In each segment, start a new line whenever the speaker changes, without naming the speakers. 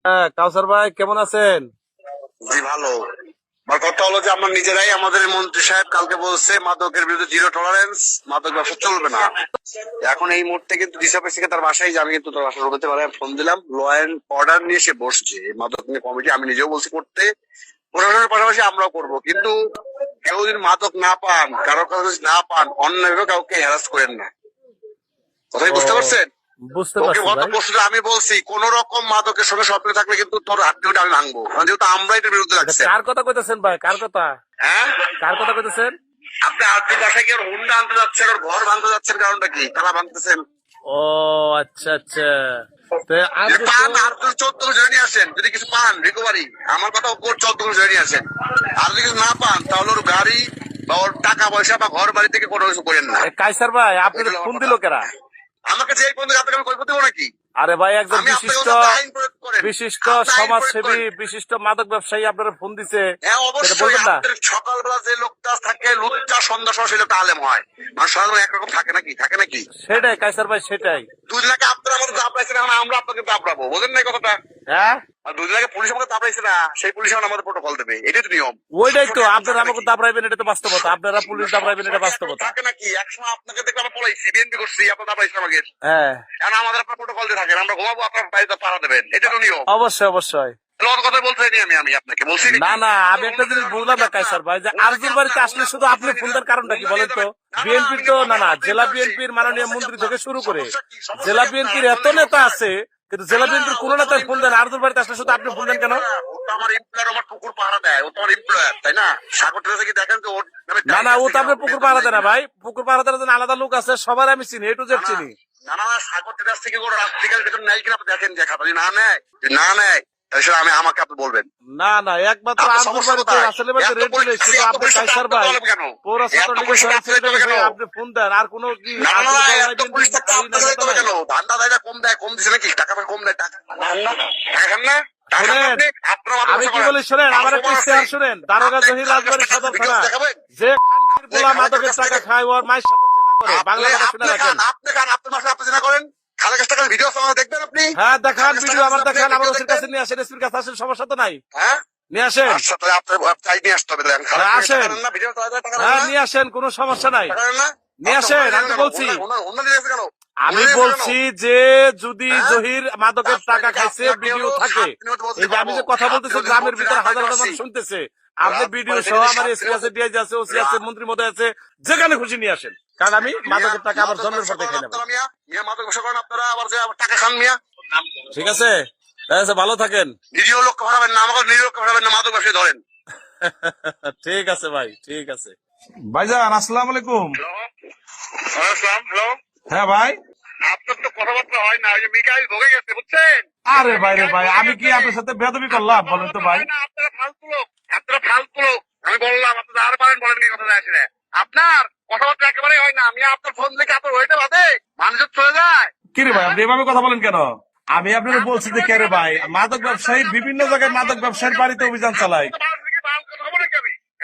হ্যাঁ, কাউসার ভাই কেমন আছেন?
জি ভালো। আমার কথা হলো যে আমরা নিজেরাই, আমাদের মন্ত্রী সাহেব কালকে বলছে মাদকের বিরুদ্ধে জিরো টলারেন্স, মাদক ব্যবসা চলবে না। এখন এই মুহূর্তে কিন্তু ডিসি অফিস থেকে তার বাসায় যে আমি কিন্তু তার বাসা বলতে পারে ফোন দিলাম, ল অ্যান্ড অর্ডার নিয়ে সে বসছে। মাদক নিয়ে কমিটি আমি নিজেও বলছি করতে, প্রশাসনের পাশাপাশি আমরাও করবো। কিন্তু কেউ যদি মাদক না পান, কারো কাছে যদি না পান, অন্যভাবে কাউকে হ্যারাস করেন না। কথাই বুঝতে পারছেন?
বুঝতে
ওকে
পারছি
গত
ভাই।
পরশু আমি বলছি কোন রকম মাদকের সঙ্গে সম্পর্ক থাকলে কিন্তু তোর হাত থেকে আমি ভাঙবো, কারণ যেহেতু আমরা এটার বিরুদ্ধে লাগছে।
কার কথা কইতেছেন ভাই? কার কথা?
হ্যাঁ,
কার কথা কইতেছেন?
আপনি আর্থিক বাসায় গিয়ে হুন্ডা আনতে যাচ্ছেন, ওর ঘর ভাঙতে যাচ্ছেন, কারণটা কি? তারা ভাঙতেছেন
ও আচ্ছা আচ্ছা। তো আজ
যদি পান আর 14 জনে নিয়ে আসেন, যদি কিছু পান রিকভারি, আমার কথা ওর 14 জনে নিয়ে আসেন। আর যদি কিছু না পান তাহলে ওর গাড়ি বা ওর টাকা পয়সা বা ঘর বাড়ি থেকে কোনো কিছু করেন না।
কাইসার ভাই আপনাদের ফোন দিল কেরা?
আমাকে যে পর্যন্ত আপনাকে আমি কৈফিয়ত দেবো নাকি?
আরে ভাই একজন
আমি আপনাকে
বিশিষ্ট
বলতে আইন প্রয়োগ করেন,
বিশিষ্ট
আপনি আইন প্রয়োগ
সমাজসেবী
করেন।
বিশিষ্ট মাদক ব্যবসায়ী আপনারা ফোন দিছে,
হ্যাঁ
সেটা
অবশ্যই।
বলবেন না?
আপনাদের সকালবেলা যে লোকটা থাকে লুচ্চা, সন্ধ্যা সময় সেই লোকটা আলেম হয়। মানে সাধারণ একরকম থাকে নাকি? থাকে নাকি?
সেটাই কাইসার ভাই, সেটাই।
দুদিন আগে আপনারা আমাদের দাবড়াইছেন, এখন আমরা আপনাকে দাবড়াবো, বোঝেন না এই কথাটা?
হ্যাঁ,
আর দুদিন আগে পুলিশ আমাকে দাবড়াইছে না, সেই পুলিশ এখন আমাদের প্রোটোকল দেবে, এটাই তো নিয়ম।
ওইটাই তো। আপনারা আমাকে দাবড়াইবেন, এটা তো বাস্তবতা। আপনারা পুলিশ দাবড়াইবেন, এটা বাস্তবতা।
থাকে নাকি? একসময় আপনাকে দেখে আমরা পলাইছি, বিএনপি করছি, আপনার দাবড়াইছেন আমাকে।
হ্যাঁ,
এখন আমাদের আপনার প্রোটোকল দিয়ে থাকেন, আমরা ঘুমাবো, আপনার বাড়িতে পাড়া দেবেন, এটা তো নিয়ম।
অবশ্যই অবশ্যই।
তাহলে অত কথা বলতে চাইনি আমি আপনাকে বলছি নাকি?
না না, আমি একটা জিনিস বুঝলাম না কাইসার ভাই, যে আরজুর বাড়িতে আসলে শুধু আপনি ফোন দেওয়ার কারণটা কি বলেন তো? বিএনপির তো না জেলা বিএনপির মাননীয় মন্ত্রী থেকে শুরু করে জেলা বিএনপির এত নেতা আছে, কিন্তু জেলা বিএনপির কোন নেতার ফোন দেন? আরজুর বাড়িতে আসলে শুধু আপনি ফোন দেন কেন?
ও তো আমার এমপ্লয়ার, আমার পুকুর পাহারা দেয়, ও তো আমার এমপ্লয়ার, তাই না? সাগর থেকে দেখেন তো ওর
না না, ও তো আপনার পুকুর পাহারা দেয় না ভাই। পুকুর পাহারা দেওয়ার জন্য আলাদা লোক আছে, সবার আমি চিনি, এ টু জেড চিনি।
না না না, সাগর ট্রেডার্স থেকে ওর রাত্রিকাল বেতন নেয় কিনা আপনি দেখেন, দেখা যদি না নেয়, যদি না নেয় তাহলে আমি আমাকে আপনি বলবেন।
না না, একমাত্র আরজুর বাড়িতে রাসেলের বাড়িতে রেড দিলে শুধু আপনি কাইসার ভাই পৌর ছাত্রলীগের সভাপতি সেক্রেটারি হয়ে আপনি ফোন দেন, আর কোনো কি
না না না,
আরজুর
এত পুলিশ থাকতে আপনাদের দায়িত্ব হবে কেন? ধান্দা দায়টা কম দেয়, কম দিছে নাকি? টাকা কম দেয়, টাকা টাকা খান না? টাকা খান
শোনেন,
আপনি? আপনারা
আমি কি বলি শোনেন, আমার একটা ইশতেহার শোনেন। দারোগা জহির রাজবাড়ী সদর থানা, যে খানকির পোলা মাদকের টাকা খায়, ওর মায়ের সাথে জেনা করে, বাংলা কথা শুনে রাখেন।
আপনি খান, আপনার মাসে আপনি জেনা করেন, খালে কাছ টাকা ভিডিও দেখবেন আপনি?
হ্যাঁ দেখান, ভিডিও আমার দেখান, আমার ওসির কাছে নিয়ে আসেন, এসপির কাছে আসেন, সমস্যা তো নাই,
হ্যাঁ
নিয়ে আসেন।
আচ্ছা, তাহলে আপনার চাই নিয়ে আসতে হবে।
হ্যাঁ, আসেন।
না ভিডিও টাকা
হ্যাঁ নিয়ে আসেন, কোনো সমস্যা নাই, নিয়ে আসেন। আমি বলছি,
কেন?
আমি বলছি যে যদি জহির মাদকের টাকা খাইছে ভিডিও থাকে, এই যে আমি যে কথা বলতেছি গ্রামের ভিতরে হাজার হাজার মানুষ শুনতেছে, আপনি ভিডিও সহ আমার এসপি আছে, ডিআইজি আছে, ওসি আছে, মন্ত্রী মহোদয় আছে, যেখানে খুশি নিয়ে আসেন, কারণ আমি মাদকের টাকা আবার জন্মের পর দেখাই নেব।
মাদক ব্যবসা করেন আপনারা, আবার যে টাকা খান মিয়া।
ঠিক আছে, ভালো থাকেন।
নিজেও লোক ভাড়াবেন না, আমাকে নিজের লোক ভাড়াবেন না, মাদক ব্যবসায়ী ধরেন।
ঠিক আছে ভাই, ঠিক আছে।
ভাইজান আসসালামু আলাইকুম।
হ্যালো,
হ্যাঁ ভাই।
আপনার তো কথাবার্তা হয় না, ওই যে মিকাইল ভোগে গেছে বুঝছেন?
আরে ভাই রে ভাই, আমি কি আপনার সাথে বেয়াদবি করলাম বলেন তো ভাই?
আপনারা ফালতু লোক, আপনারা ফালতু লোক। আমি বললাম আপনারা আর পারেন, বলেন কি কথা আছে না? আপনার কথাবার্তা একেবারেই হয় না। আমি আপনার ফোন থেকে আপনার হইতে বাদে মানুষের চলে যায়।
কি রে ভাই, আপনি এভাবে কথা বলেন কেন? আমি আপনাকে বলছি যে কে রে ভাই, মাদক ব্যবসায়ী বিভিন্ন জায়গায় মাদক ব্যবসায়ীর বাড়িতে অভিযান চালায়।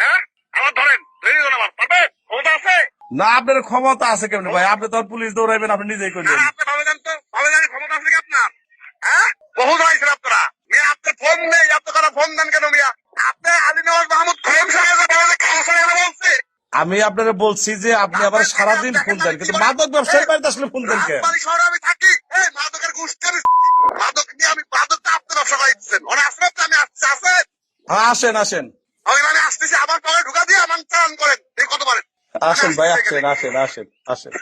হ্যাঁ, আমার ধরেন ধরে দেন, আমার পারবে, ক্ষমতা আছে
না, আপনার ক্ষমতা আছে কেমন ভাই? আপনি তো আর পুলিশ দৌড়াইবেন, আপনি নিজেই করলেন।
আপনি ভাবে জান তো, ভাবে জানেন ক্ষমতা আছে কি আপনার? হ্যাঁ, বহু ধরাইছেন আপনারা। মিয়া আপনার ফোন নেই, আপনার কথা ফোন দেন কেন মিয়া? আপনি আলী নওয়াজ মাহমুদ খোম সাহেব বলছে।
আমি আপনাকে বলছি যে আপনি আবার সারাদিন ফোন দেন, কিন্তু মাদক ব্যবসায়ীর বাড়িতে আসলে ফোন দেন কেন?
রাজবাড়ী শহরে আমি থাকি, এই মাদকের গোষ্ঠী, আমি মাদক নিয়ে, আমি মাদকটা আপনার ব্যবসা করাইছেন। ওরা আসলে আমি আসছি, আসেন,
হ্যাঁ আসেন আসেন
আমি আসতেছি, আমার পরে ঢুকা দিয়ে আমার চালান করেন, এই কত পারেন।
আসেন ভাই, আসেন আসেন আসেন আসেন।